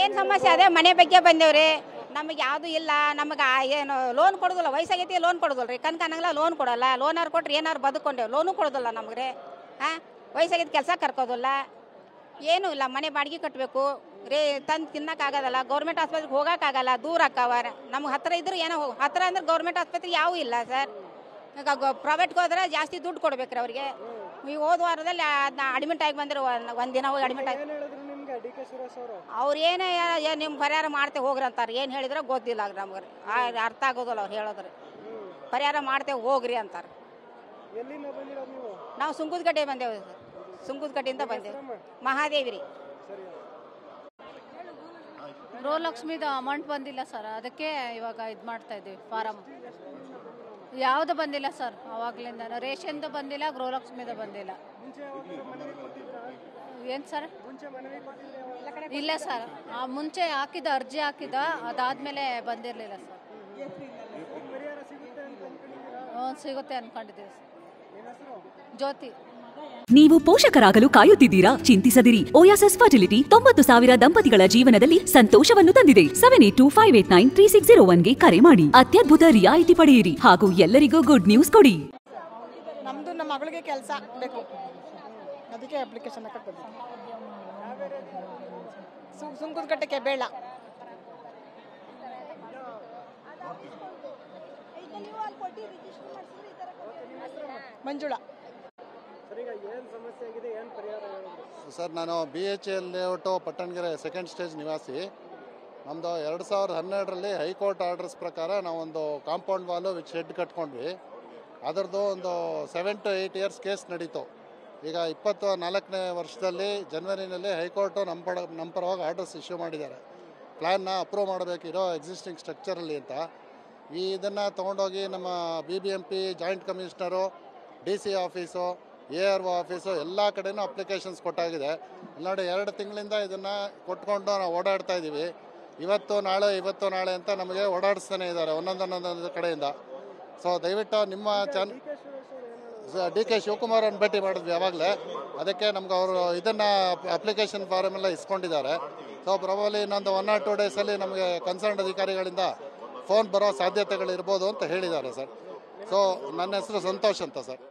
ಏನು ಸಮಸ್ಯೆ ಅದೇ ಮನೆ ಬಗ್ಗೆ ಬಂದೇವ್ರಿ. ನಮಗೆ ಯಾವುದು ಇಲ್ಲ, ನಮಗೆ ಏನು ಲೋನ್ ಕೊಡೋದಿಲ್ಲ, ವಯಸ್ಸಾಗೈತಿ ಲೋನ್ ಕೊಡೋದಿಲ್ಲ ರೀ. ಕಣ್ಕನ್ನಂಗಿಲ್ಲ ಲೋನ್ ಕೊಡೋಲ್ಲ. ಲೋನಾರು ಕೊಟ್ರೆ ಏನಾರು ಬದುಕೊಂಡೇವು, ಲೋನು ಕೊಡೋದಿಲ್ಲ ನಮಗೆ. ಹಾಂ, ವಯಸ್ಸಾಗೈತಿ ಕೆಲಸ ಕರ್ಕೋದಿಲ್ಲ, ಏನೂ ಇಲ್ಲ. ಮನೆ ಬಾಡಿಗೆ ಕಟ್ಟಬೇಕು ರೀ, ತಂದು ತಿನ್ನೋಕ್ಕಾಗೋದಲ್ಲ. ಗೌರ್ಮೆಂಟ್ ಆಸ್ಪತ್ರೆಗೆ ಹೋಗೋಕ್ಕಾಗಲ್ಲ, ದೂರ ಆಕ್ಕವ. ನಮ್ಗೆ ಹತ್ತಿರ ಇದ್ರೆ ಏನೋ ಹತ್ತಿರ ಅಂದ್ರೆ ಗೌರ್ಮೆಂಟ್ ಆಸ್ಪತ್ರೆ ಯಾವೂ ಇಲ್ಲ ಸರ್. ಈಗ ಪ್ರೈವೇಟ್ಗೆ ಹೋದ್ರೆ ಜಾಸ್ತಿ ದುಡ್ಡು ಕೊಡ್ಬೇಕ್ರಿ ಅವ್ರಿಗೆ. ಈ ಹೋದ ವಾರದಲ್ಲಿ ಅದನ್ನ ಅಡ್ಮಿಟ್ ಆಗಿ ಬಂದ್ರೆ ಒಂದು ದಿನ ಹೋಗಿ ಅಡ್ಮಿಟ್ ಆಗಿ ಅವ್ರು ಏನೇ ನಿಮ್ಮ ಪರಿಹಾರ ಮಾಡ್ತೇವೆ ಹೋಗ್ರಿ ಅಂತಾರೆ. ಏನು ಹೇಳಿದ್ರೆ ಗೊತ್ತಿಲ್ಲ ನಮ್ಗೆ, ಅರ್ಥ ಆಗೋದಿಲ್ಲ ಅವ್ರು ಹೇಳಿದ್ರೆ. ಪರಿಹಾರ ಮಾಡ್ತೇವೆ ಹೋಗ್ರಿ ಅಂತಾರೆ. ನಾವು ಸುಂಕದಕಟ್ಟೆ ಬಂದೇವೆ ಸರ್, ಸುಂಕದಕಟ್ಟೆಯಿಂದ ಬಂದೇವೆ. ಮಹಾದೇವಿ ರೀ. ಗೃಹಲಕ್ಷ್ಮಿದು ಅಮೌಂಟ್ ಬಂದಿಲ್ಲ ಸರ್, ಅದಕ್ಕೆ ಇವಾಗ ಇದು ಮಾಡ್ತಾ ಇದ್ದೀವಿ. ಫಾರಮ್ ಯಾವುದು ಬಂದಿಲ್ಲ ಸರ್, ಅವಾಗಲಿಂದ ರೇಷನ್ದು ಬಂದಿಲ್ಲ, ಗೃಹಲಕ್ಷ್ಮಿದು ಬಂದಿಲ್ಲ. ಏನು ಸರ್? ಇಲ್ಲ ಸರ್, ಮುಂಚೆ ಹಾಕಿದ ಅರ್ಜಿ ಹಾಕಿದ, ಅದಾದಮೇಲೆ ಬಂದಿರಲಿಲ್ಲ ಸರ್. ಸಿಗುತ್ತೆ ಅಂದ್ಕೊಂಡಿದ್ದೀವಿ ಸರ್. ಜ್ಯೋತಿ. ನೀವು ಪೋಷಕರಾಗಲು ಕಾಯುತ್ತಿದ್ದೀರಾ? ಚಿಂತಿಸದಿರಿ. ಓಯಾಸಿಸ್ ಫರ್ಟಿಲಿಟಿ 90,000 ದಂಪತಿಗಳ ಜೀವನದಲ್ಲಿ ಸಂತೋಷವನ್ನು ತಂದಿದೆ. 7825893601ಗೆ ಕರೆ ಮಾಡಿ. ಅತ್ಯದ್ಭುತ ರಿಯಾಯಿತಿ ಪಡೆಯಿರಿ ಹಾಗೂ ಎಲ್ಲರಿಗೂ ಗುಡ್ ನ್ಯೂಸ್ ಕೊಡಿ. ನಮ್ದು ನಮ್ಮ ಮಗಳಿಗೆ ಕೆಲಸ ಬೇಕು, ಅದಕ್ಕೆ ಅಪ್ಲಿಕೇಶನ್ ಹಾಕಿ ಸುಂಕದಕಟ್ಟೆಗೆ ಬೇಡ. ಮಂಜುಳಾ. ಸರ್, ನಾನು BHL layout Pattanagere second stage ನಿವಾಸಿ. ನಮ್ಮದು 2012ರಲ್ಲಿ ಹೈಕೋರ್ಟ್ ಆರ್ಡರ್ಸ್ ಪ್ರಕಾರ ನಾವೊಂದು ಕಾಂಪೌಂಡ್ ವಾಲು ವಿತ್ ಶೆಡ್ ಕಟ್ಕೊಂಡ್ವಿ. ಅದರದ್ದು ಒಂದು 7 to 8 ಇಯರ್ಸ್ ಕೇಸ್ ನಡೀತು. ಈಗ 24ನೇ ವರ್ಷದಲ್ಲಿ ಜನವರಿನಲ್ಲಿ ಹೈಕೋರ್ಟು ನಮ್ಮ ಪರವಾಗಿ ಆರ್ಡರ್ಸ್ ಇಶ್ಯೂ ಮಾಡಿದ್ದಾರೆ. ಪ್ಲ್ಯಾನ್ನ ಅಪ್ರೂವ್ ಮಾಡಬೇಕಿರೋ ಎಕ್ಸಿಸ್ಟಿಂಗ್ ಸ್ಟ್ರಕ್ಚರಲ್ಲಿ ಅಂತ. ಇದನ್ನು ತೊಗೊಂಡೋಗಿ ನಮ್ಮ BBMP joint commissioner, DC office, ARO office ಎಲ್ಲ ಕಡೆಯೂ ಅಪ್ಲಿಕೇಶನ್ಸ್ ಕೊಟ್ಟಾಗಿದೆ. ನೋಡಿ, 2 ತಿಂಗಳಿಂದ ಇದನ್ನು ಕೊಟ್ಕೊಂಡು ನಾವು ಓಡಾಡ್ತಾ ಇದ್ದೀವಿ. ಇವತ್ತು ನಾಳೆ ಅಂತ ನಮಗೆ ಓಡಾಡಿಸ್ತಾನೆ ಇದ್ದಾರೆ ಒಂದೊಂದು ಕಡೆಯಿಂದ. ಸೊ ದಯವಿಟ್ಟು ನಿಮ್ಮ DK ಶಿವಕುಮಾರ್ ಅವ್ರನ್ನ ಭೇಟಿ ಮಾಡಿದ್ವಿ ಯಾವಾಗಲೇ. ಅದಕ್ಕೆ ನಮ್ಗೆ ಅವರು ಇದನ್ನು ಅಪ್ಲಿಕೇಶನ್ ಫಾರಮ್ ಎಲ್ಲ ಇಸ್ಕೊಂಡಿದ್ದಾರೆ. ಸೊ ಪ್ರಾಬಬ್ಲಿ ಇನ್ನೊಂದು 1 or 2 ಡೇಸಲ್ಲಿ ನಮಗೆ ಕನ್ಸರ್ನ್ ಅಧಿಕಾರಿಗಳಿಂದ ಫೋನ್ ಬರೋ ಸಾಧ್ಯತೆಗಳಿರ್ಬೋದು ಅಂತ ಹೇಳಿದ್ದಾರೆ ಸರ್. ಸೊ ನನ್ನ ಹೆಸರು ಸಂತೋಷ್ ಅಂತ ಸರ್.